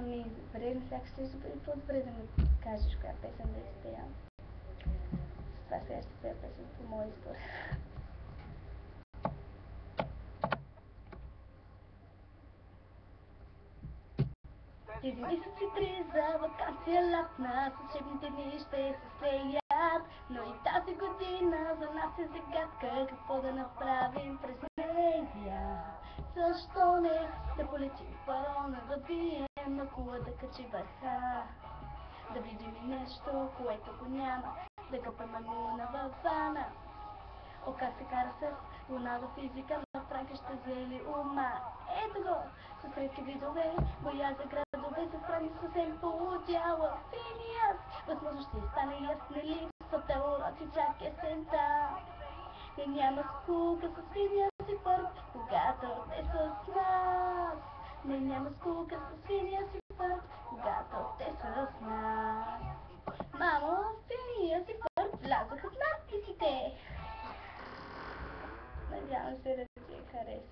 Добре, на всяка ще бъде по-добре да ми кажеш коя песен да изпея. Това сега ще пея песен по моя избор. Тези месеци три за вакансия лятна, с учебните дни ще се слеят, но и тази година за нас е загадка какво да направим през нея. Защо не да полетим в балона, да бием на кула, да качи върха, да видим и нещо, което го няма, да къпаме луна във вана. О, как се кара с луна във физика, на Франка ще взели ума. Ето го, с редки видове, боя за градове, за Франк съвсем полудяла. Финиас, възможно ще стане ясни липсата, уроци чак есента. Не няма скука с синия си първ, когато те с нас. Не няма скука с синия си първ, когато те с нас. Мамо, синия си първ влязоха в надписите. Надявам се да ти хареса.